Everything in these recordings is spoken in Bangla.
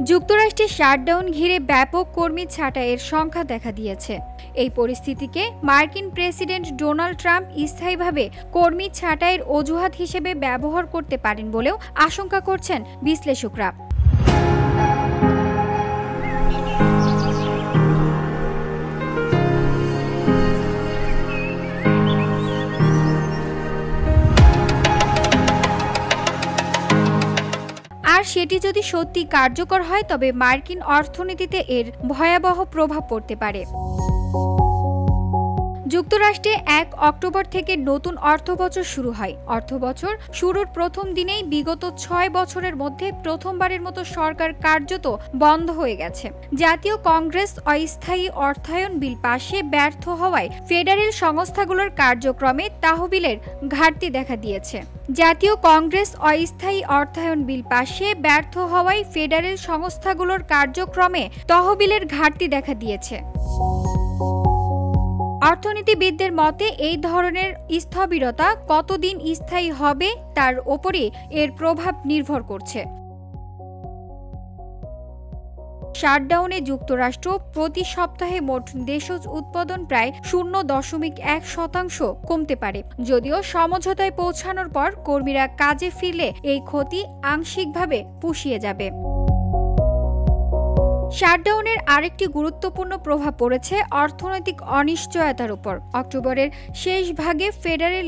যুক্তরাষ্ট্রে শাটডাউন ঘিরে ব্যাপক কর্মী ছাঁটাইয়ের সংখ্যা দেখা দিয়েছে। এই পরিস্থিতিকে মার্কিন প্রেসিডেন্ট ডোনাল্ড ট্রাম্প স্থায়ীভাবে কর্মী ছাঁটাইয়ের অজুহাত হিসেবে ব্যবহার করতে পারেন বলেও আশঙ্কা করছেন বিশ্লেষকরা। আর সেটি যদি সত্যি কার্যকর হয় তবে মার্কিন অর্থনীতিতে এর ভয়াবহ প্রভাব পড়তে পারে। যুক্তরাষ্ট্রে ১ অক্টোবর থেকে নতুন অর্থবছর শুরু হয়। অর্থবছর শুরুর প্রথম দিনেই বিগত ৬ বছরের মধ্যে প্রথমবারের মতো সরকার কার্যত বন্ধ হয়ে গেছে। জাতীয় কংগ্রেস অস্থায়ী অর্থায়ন বিল পাশে ব্যর্থ হওয়ায় ফেডারেল সংস্থাগুলোর কার্যক্রমে তহবিলের ঘাটতি দেখা দিয়েছে। জাতীয় কংগ্রেস অস্থায়ী অর্থায়ন বিল পাশে ব্যর্থ হওয়ায় ফেডারেল সংস্থাগুলোর কার্যক্রমে তহবিলের ঘাটতি দেখা দিয়েছে। অর্থনীতিবিদদের মতে এই ধরনের স্থবিরতা কতদিন স্থায়ী হবে তার ওপরই এর প্রভাব নির্ভর করছে। শাটডাউনে যুক্তরাষ্ট্র প্রতি সপ্তাহে মোট দেশজ উৎপাদন প্রায় 0.1% কমতে পারে। যদিও সমঝোতায় পৌঁছানোর পর কর্মীরা কাজে ফিরলে এই ক্ষতি আংশিকভাবে পুষিয়ে যাবে। শাটডাউনের আরেকটি গুরুত্বপূর্ণ প্রভাব পড়েছে অর্থনৈতিক অনিশ্চয়তার উপর। অক্টোবরের শেষ ভাগে ফেডারেল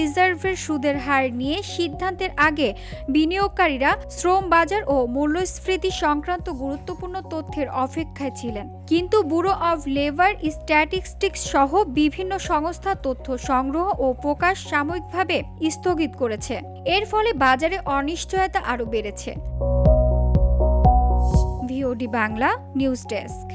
রিজার্ভের সুদের হার নিয়ে সিদ্ধান্তের আগে বিনিয়োগকারীরা শ্রম বাজার ও মূল্যস্ফীতি সংক্রান্ত গুরুত্বপূর্ণ তথ্যের অপেক্ষায় ছিলেন। কিন্তু ব্যুরো অব লেবার স্ট্যাটিস্টিক্স সহ বিভিন্ন সংস্থা তথ্য সংগ্রহ ও প্রকাশ সাময়িকভাবে স্থগিত করেছে। এর ফলে বাজারে অনিশ্চয়তা আরও বেড়েছে। VOD Bangla news desk.